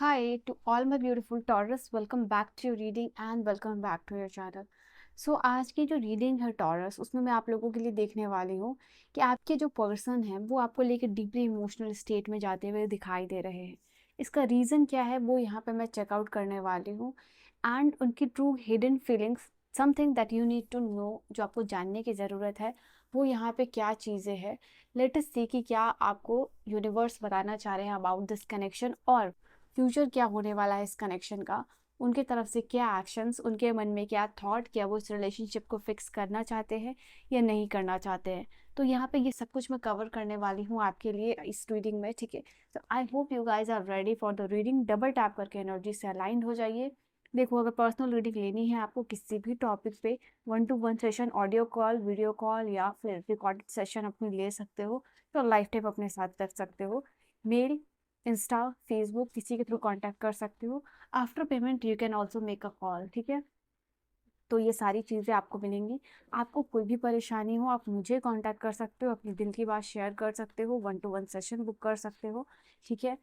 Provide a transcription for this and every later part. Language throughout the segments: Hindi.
Hi to all my beautiful Taurus, welcome back to your reading and welcome back to your channel. आज की जो रीडिंग है टॉरस, उसमें मैं आप लोगों के लिए देखने वाली हूँ कि आपके जो पर्सन हैं वो आपको लेकर डीपली इमोशनल स्टेट में जाते हुए दिखाई दे रहे हैं। इसका रीज़न क्या है वो यहाँ पे मैं चेकआउट करने वाली हूँ एंड उनकी true hidden feelings, something that you need to know, जो आपको जानने की ज़रूरत है वो यहाँ पे क्या चीज़ें हैं। लेट अस सी कि क्या आपको यूनिवर्स बताना चाह रहे हैं अबाउट दिस कनेक्शन और फ्यूचर क्या होने वाला है इस कनेक्शन का। उनके तरफ से क्या एक्शंस, उनके मन में क्या थॉट, क्या वो इस रिलेशनशिप को फिक्स करना चाहते हैं या नहीं करना चाहते हैं। तो यहाँ पे ये सब कुछ मैं कवर करने वाली हूँ आपके लिए इस रीडिंग में, ठीक है। तो I hope you guys are ready for the reading. Double tap करके एनर्जी से अलाइंड हो जाइए। देखो, अगर पर्सनल रीडिंग लेनी है आपको किसी भी टॉपिक पे, 1-to-1 session, audio call, video call या फिर रिकॉर्डेड सेशन अपनी ले सकते हो, तो लाइफ टाइम अपने साथ रख सकते हो। मेल, इंस्टा, फेसबुक, किसी के थ्रू कांटेक्ट कर सकते हो। After payment you can also make a call, ठीक है। तो ये सारी चीज़ें आपको मिलेंगी। आपको कोई भी परेशानी हो आप मुझे कांटेक्ट कर सकते हो, अपनी दिल की बात शेयर कर सकते हो, 1-to-1 सेशन बुक कर सकते हो, ठीक है।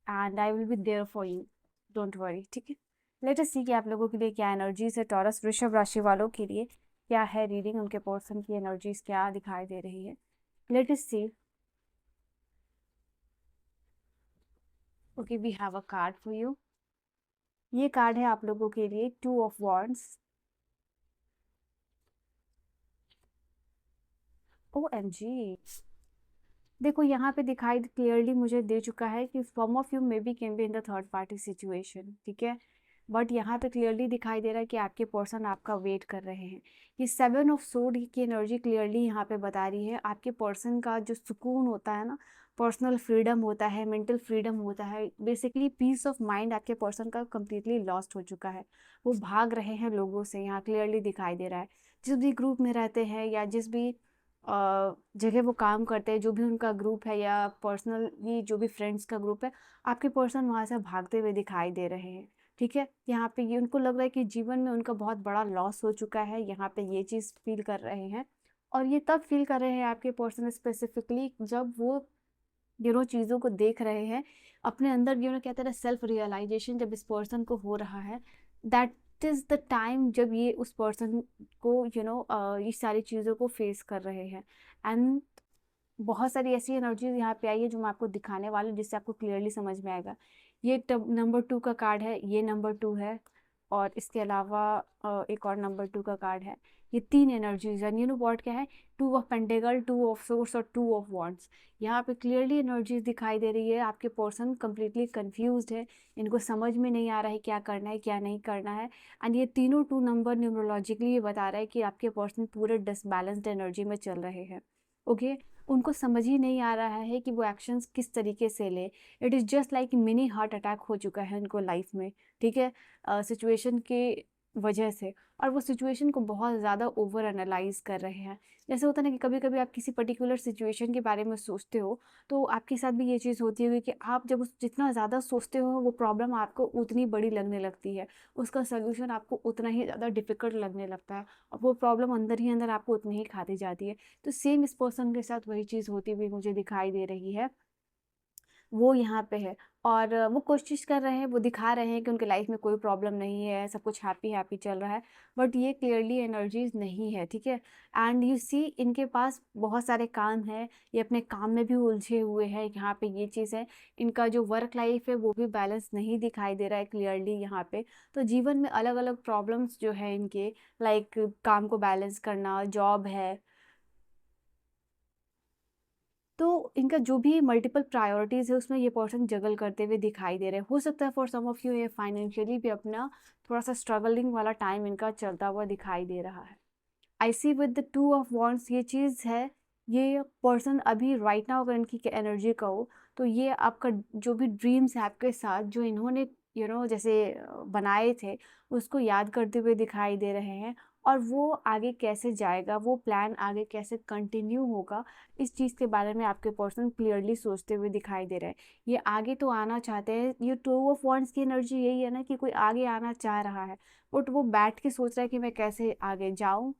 And I will be there for you, don't worry, ठीक है। लेट अस सी कि आप लोगों के लिए क्या एनर्जीज है। टॉरस वृषभ राशि वालों के लिए क्या है रीडिंग, उनके पर्सन की एनर्जीज क्या दिखाई दे रही है। Let us see. Okay, we have a card for you. ये कार्ड है आप लोगों के लिए 2 ऑफ वॉन्ड्स। OMG, देखो यहाँ पे दिखाई क्लियरली मुझे दे चुका है कि some of you may be can be in the third party situation, ठीक है। बट यहाँ पे क्लियरली दिखाई दे रहा है कि आपके पर्सन आपका वेट कर रहे हैं। ये 7 ऑफ सोर्ड की एनर्जी क्लियरली यहाँ पे बता रही है आपके पर्सन का जो सुकून होता है ना, पर्सनल फ्रीडम होता है, मेंटल फ्रीडम होता है, बेसिकली पीस ऑफ माइंड आपके पर्सन का कम्प्लीटली लॉस्ट हो चुका है। वो भाग रहे हैं लोगों से, यहाँ क्लियरली दिखाई दे रहा है। जिस भी ग्रुप में रहते हैं या जिस भी जगह वो काम करते हैं, जो भी उनका ग्रुप है या पर्सनली जो भी फ्रेंड्स का ग्रुप है, आपके पर्सन वहाँ से भागते हुए दिखाई दे रहे हैं, ठीक है। यहाँ पे ये उनको लग रहा है कि जीवन में उनका बहुत बड़ा लॉस हो चुका है, यहाँ पे ये चीज़ फील कर रहे हैं। और ये तब फील कर रहे हैं आपके पर्सन स्पेसिफिकली जब वो चीज़ों को देख रहे हैं अपने अंदर। कहते हैं ना, सेल्फ रियलाइजेशन जब इस पर्सन को हो रहा है, दैट इज द टाइम जब ये उस पर्सन को ये सारी चीज़ों को फेस कर रहे हैं। एंड बहुत सारी ऐसी एनर्जीज यहाँ पे आई है जो मैं आपको दिखाने वाली हूँ, जिससे आपको क्लियरली समझ में आएगा। ये नंबर 2 का कार्ड है, ये नंबर 2 है, और इसके अलावा एक और नंबर 2 का कार्ड है। ये 3 एनर्जीज है। व्हाट क्या है, 2 ऑफ पेंटेकल, 2 ऑफ सोर्स और 2 ऑफ वॉन्ड्स। यहाँ पे क्लियरली एनर्जीज दिखाई दे रही है आपके पर्सन कम्प्लीटली कंफ्यूज्ड है, इनको समझ में नहीं आ रहा है क्या करना है क्या नहीं करना है। एंड ये तीनों 2 नंबर न्यूमरोलॉजिकली ये बता रहा है कि आपके पर्सन पूरे डिसबैलेंस्ड एनर्जी में चल रहे हैं, ओके। उनको समझ ही नहीं आ रहा है कि वो एक्शंस किस तरीके से ले। It is just like mini heart attack हो चुका है उनको लाइफ में, ठीक है, सिचुएशन के वजह से। और वो सिचुएशन को बहुत ज़्यादा ओवर एनालाइज कर रहे हैं। जैसे होता है ना कि कभी कभी आप किसी पर्टिकुलर सिचुएशन के बारे में सोचते हो, तो आपके साथ भी ये चीज़ होती होगी कि आप जब उस जितना ज़्यादा सोचते हो वो प्रॉब्लम आपको उतनी बड़ी लगने लगती है, उसका सोल्यूशन आपको उतना ही ज़्यादा डिफिकल्ट लगने लगता है, और वो प्रॉब्लम अंदर ही अंदर आपको उतनी ही खाती जाती है। तो सेम इस पर्सन के साथ वही चीज़ होती हुई मुझे दिखाई दे रही है। वो यहाँ पे है और वो कोशिश कर रहे हैं, वो दिखा रहे हैं कि उनके लाइफ में कोई प्रॉब्लम नहीं है, सब कुछ हैप्पी हैप्पी चल रहा है। बट ये क्लियरली एनर्जीज नहीं है, ठीक है। एंड यू सी, इनके पास बहुत सारे काम है, ये अपने काम में भी उलझे हुए हैं। यहाँ पे ये चीज़ है, इनका जो वर्क लाइफ है वो भी बैलेंस नहीं दिखाई दे रहा है क्लियरली यहाँ पे। तो जीवन में अलग अलग प्रॉब्लम्स जो है इनके, लाइक काम को बैलेंस करना, जॉब है, तो इनका जो भी मल्टीपल प्रायोरिटीज़ है उसमें ये पर्सन जगल करते हुए दिखाई दे रहे हैं। हो सकता है फॉर सम ऑफ यू ये फाइनेंशियली भी अपना थोड़ा सा स्ट्रगलिंग वाला टाइम इनका चलता हुआ दिखाई दे रहा है। आई सी विद द 2 ऑफ वॉन्ड्स ये चीज़ है, ये पर्सन अभी राइट नाउ अगर इनकी एनर्जी का हो, तो ये आपका जो भी ड्रीम्स है आपके साथ, जो इन्होंने जैसे बनाए थे, उसको याद करते हुए दिखाई दे रहे हैं। और वो आगे कैसे जाएगा, वो प्लान आगे कैसे कंटिन्यू होगा, इस चीज़ के बारे में आपके पर्सन क्लियरली सोचते हुए दिखाई दे रहे हैं। ये आगे तो आना चाहते हैं। ये 2 ऑफ वॉन्ड्स की एनर्जी यही है ना कि कोई आगे आना चाह रहा है, बट वो बैठ के सोच रहा है कि मैं कैसे आगे जाऊँ,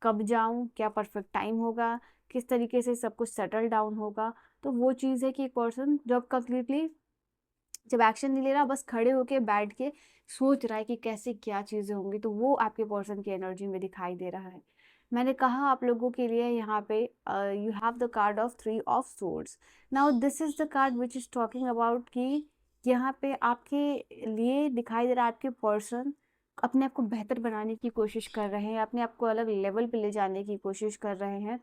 कब जाऊँ, क्या परफेक्ट टाइम होगा, किस तरीके से सब कुछ सेटल डाउन होगा। तो वो चीज़ है कि एक पर्सन जब कम्प्लीटली जब एक्शन नहीं ले रहा, बस खड़े होके बैठ के सोच रहा है कि कैसे क्या चीज़ें होंगी, तो वो आपके पर्सन की एनर्जी में दिखाई दे रहा है। मैंने कहा आप लोगों के लिए यहाँ पे you have the card of 3 of swords. Now this is the card which is talking about कि यहाँ पे आपके लिए दिखाई दे रहा है आपके पर्सन अपने आप को बेहतर बनाने की कोशिश कर रहे हैं, अपने आप को अलग लेवल पे ले जाने की कोशिश कर रहे हैं।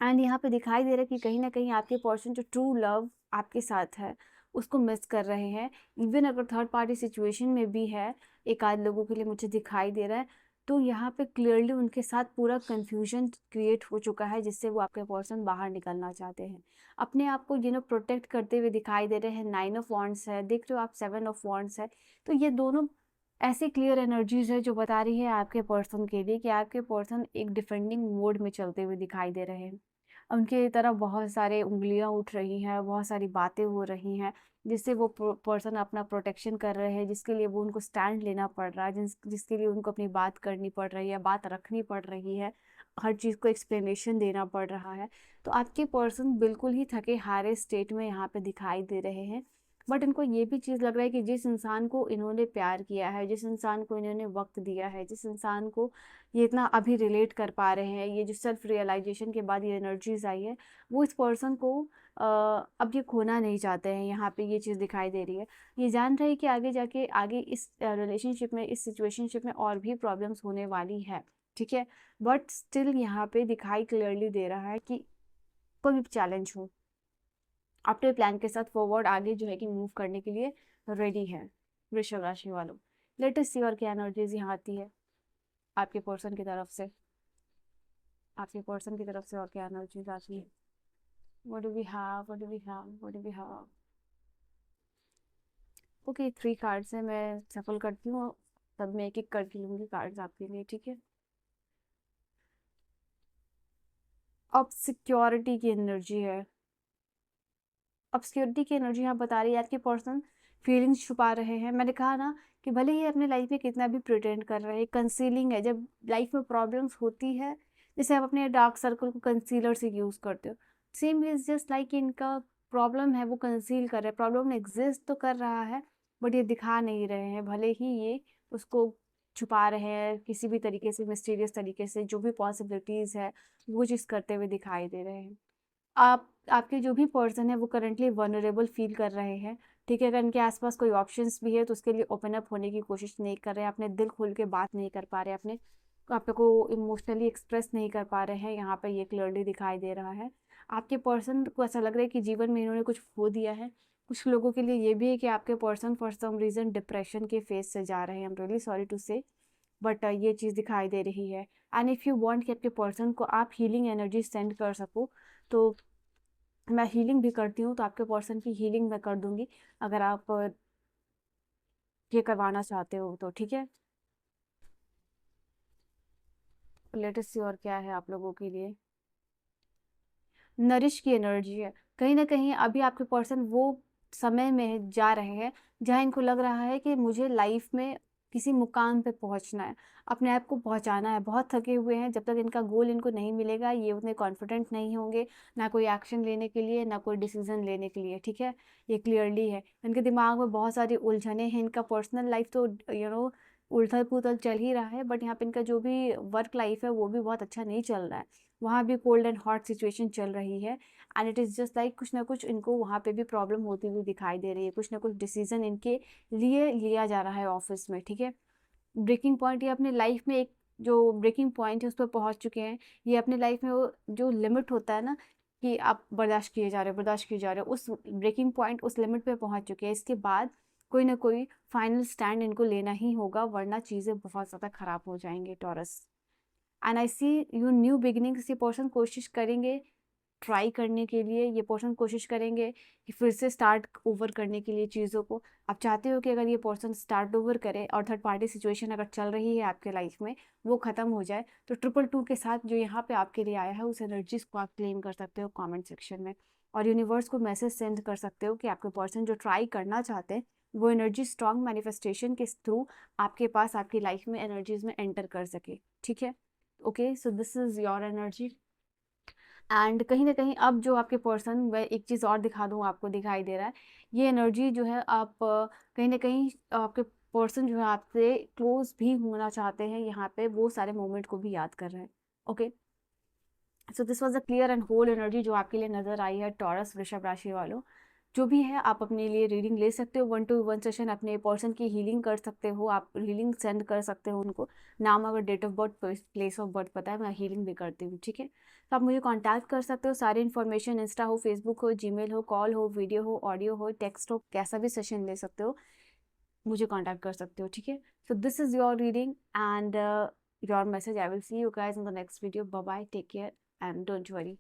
एंड यहाँ पे दिखाई दे रहा है कि कहीं ना कहीं आपके पर्सन जो ट्रू लव आपके साथ है उसको मिस कर रहे हैं। इवन अगर थर्ड पार्टी सिचुएशन में भी है, एक आध लोगों के लिए मुझे दिखाई दे रहा है, तो यहाँ पे क्लियरली उनके साथ पूरा कंफ्यूजन क्रिएट हो चुका है, जिससे वो आपके पर्सन बाहर निकलना चाहते हैं। अपने आप को प्रोटेक्ट करते हुए दिखाई दे रहे हैं। 9 ऑफ वॉन्ड्स है, देख रहे हो आप 7 ऑफ वॉन्ड्स है। तो ये दोनों ऐसे क्लियर एनर्जीज है जो बता रही है आपके पर्सन के लिए कि आपके पर्सन एक डिफेंडिंग मोड में चलते हुए दिखाई दे रहे हैं। उनके तरफ बहुत सारे उंगलियां उठ रही हैं, बहुत सारी बातें हो रही हैं, जिससे वो पर्सन अपना प्रोटेक्शन कर रहे हैं, जिसके लिए वो उनको स्टैंड लेना पड़ रहा है, जिसके लिए उनको अपनी बात करनी पड़ रही है, बात रखनी पड़ रही है, हर चीज़ को एक्सप्लेनेशन देना पड़ रहा है। तो आपके पर्सन बिल्कुल ही थके हारे स्टेट में यहाँ पे दिखाई दे रहे हैं। बट इनको ये भी चीज़ लग रहा है कि जिस इंसान को इन्होंने प्यार किया है, जिस इंसान को इन्होंने वक्त दिया है, जिस इंसान को ये इतना अभी रिलेट कर पा रहे हैं, ये जो सेल्फ रियलाइजेशन के बाद ये एनर्जीज आई है, वो इस पर्सन को अब ये खोना नहीं चाहते हैं। यहाँ पे ये चीज़ दिखाई दे रही है। ये जान रहे हैं कि आगे जाके आगे इस रिलेशनशिप में, इस सिचुएशनशिप में और भी प्रॉब्लम्स होने वाली है, ठीक है। बट स्टिल यहाँ पे दिखाई क्लियरली दे रहा है कि कोई भी चैलेंज हो, अपने प्लान के साथ फॉरवर्ड आगे जो है कि मूव करने के लिए रेडी है। वृषभ राशि वालों, लेटेस्ट सी और क्या एनर्जीज यहाँ आती है आपके पर्सन की तरफ से, आपके पर्सन की तरफ से और क्या एनर्जीज आती है। What do we have, what do we have, what do we have. Okay, 3 cards है, मैं सफल करती हूँ, तब मैं एक एक करके लूंगी कार्ड्स आपके लिए, ठीक है। अब सिक्योरिटी की एनर्जी है। अब सिक्योरिटी की एनर्जी यहाँ बता रही है आपके पर्सन फीलिंग्स छुपा रहे हैं। मैंने कहा ना कि भले ही अपने लाइफ में कितना भी प्रिटेंड कर रहे हैं, कंसीलिंग है। जब लाइफ में प्रॉब्लम्स होती है, जैसे आप अपने डार्क सर्कल को कंसीलर से यूज करते हो, सेम इज जस्ट लाइक इनका प्रॉब्लम है वो कंसील कर रहे हैं। प्रॉब्लम एग्जिस्ट तो कर रहा है बट ये दिखा नहीं रहे हैं, भले ही ये उसको छुपा रहे हैं किसी भी तरीके से, मिस्टीरियस तरीके से, जो भी पॉसिबिलिटीज है वो चीज़ करते हुए दिखाई दे रहे हैं। आप आपके जो भी पर्सन है वो करंटली वनरेबल फील कर रहे हैं, ठीक है। अगर इनके आसपास कोई ऑप्शंस भी है तो उसके लिए ओपन अप होने की कोशिश नहीं कर रहे हैं, अपने दिल खोल के बात नहीं कर पा रहे, अपने आप को इमोशनली एक्सप्रेस नहीं कर पा रहे हैं। यहाँ पे ये क्लियरली दिखाई दे रहा है। आपके पर्सन को ऐसा लग रहा है कि जीवन में इन्होंने कुछ खो दिया है। कुछ लोगों के लिए ये भी है कि आपके person for some reason depression के फेज से जा रहे हैं। I am really sorry to say, but ये चीज़ दिखाई दे रही है। एंड इफ़ यू वांट कि आपके पर्सन को आप हीलिंग एनर्जी सेंड कर सको, तो मैं हीलिंग भी करती हूँ, तो आपके पर्सन की हीलिंग मैं कर दूंगी अगर आप ये करवाना चाहते हो तो, ठीक है। लेटेस्ट सी और क्या है आप लोगों के लिए। नरिश की एनर्जी है। कहीं ना कहीं अभी आपके पर्सन वो समय में जा रहे हैं जहाँ इनको लग रहा है कि मुझे लाइफ में किसी मुकाम पे पहुंचना है, अपने आप को पहुंचाना है। बहुत थके हुए हैं, जब तक इनका गोल इनको नहीं मिलेगा ये उतने कॉन्फिडेंट नहीं होंगे, ना कोई एक्शन लेने के लिए, ना कोई डिसीजन लेने के लिए, ठीक है। ये क्लियरली है। इनके दिमाग में बहुत सारी उलझने हैं। इनका पर्सनल लाइफ तो उथल पुथल चल ही रहा है, बट यहाँ पे इनका जो भी वर्क लाइफ है वो भी बहुत अच्छा नहीं चल रहा है। वहाँ भी कोल्ड एंड हॉट सिचुएशन चल रही है। And it is just like कुछ ना कुछ इनको वहाँ पे भी प्रॉब्लम होती हुई दिखाई दे रही है। कुछ ना कुछ डिसीजन इनके लिए लिया जा रहा है ऑफिस में, ठीक है। ब्रेकिंग पॉइंट, ये अपने लाइफ में एक जो ब्रेकिंग पॉइंट है उस पर पहुँच चुके हैं। ये अपने लाइफ में वो जो लिमिट होता है ना कि आप बर्दाश्त किए जा रहे हो, बर्दाश्त किए जा रहे हो, उस ब्रेकिंग पॉइंट, उस लिमिट पे पहुँच चुके हैं। इसके बाद कोई ना कोई फाइनल स्टैंड इनको लेना ही होगा, वरना चीज़ें बहुत ज़्यादा ख़राब हो जाएंगे Taurus. And I see you new beginnings. ये पर्सन कोशिश करेंगे ट्राई करने के लिए, ये पर्सन कोशिश करेंगे कि फिर से स्टार्ट ओवर करने के लिए चीज़ों को। आप चाहते हो कि अगर ये पर्सन स्टार्ट ओवर करे और थर्ड पार्टी सिचुएशन अगर चल रही है आपके लाइफ में वो ख़त्म हो जाए, तो 222 के साथ जो यहाँ पे आपके लिए आया है उस एनर्जीज को आप क्लेम कर सकते हो कमेंट सेक्शन में, और यूनिवर्स को मैसेज सेंड कर सकते हो कि आपके पर्सन जो ट्राई करना चाहते हैं वो एनर्जी स्ट्रॉन्ग मैनिफेस्टेशन के थ्रू आपके पास, आपकी लाइफ में एनर्जीज में एंटर कर सके, ठीक है। Okay, so this is your energy. And कहीं ना कहीं अब जो आपके पर्सन, वह एक चीज़ और दिखा दूँ आपको, दिखाई दे रहा है ये एनर्जी जो है आप कहीं ना कहीं आपके पर्सन जो है आपसे क्लोज भी होना चाहते हैं, यहाँ पे वो सारे मोमेंट को भी याद कर रहे हैं। Okay, so this was a clear and whole energy जो आपके लिए नजर आई है टॉरस वृषभ राशि वालों। जो भी है आप अपने लिए रीडिंग ले सकते हो, 1-to-1 सेशन अपने पर्सन की हीलिंग कर सकते हो, आप हीलिंग सेंड कर सकते हो उनको। नाम अगर date of birth place of birth पता है, मैं हीलिंग भी करती हूँ, ठीक है। तो आप मुझे कांटेक्ट कर सकते हो, सारी इन्फॉर्मेशन इंस्टा हो, फेसबुक हो, जीमेल हो, कॉल हो, वीडियो हो, ऑडियो हो, टेक्स्ट हो, कैसा भी सेशन ले सकते हो, मुझे कांटेक्ट कर सकते हो, ठीक है। So this is your reading and your message. I will see you guys in the next video. Bye bye, take care and don't worry.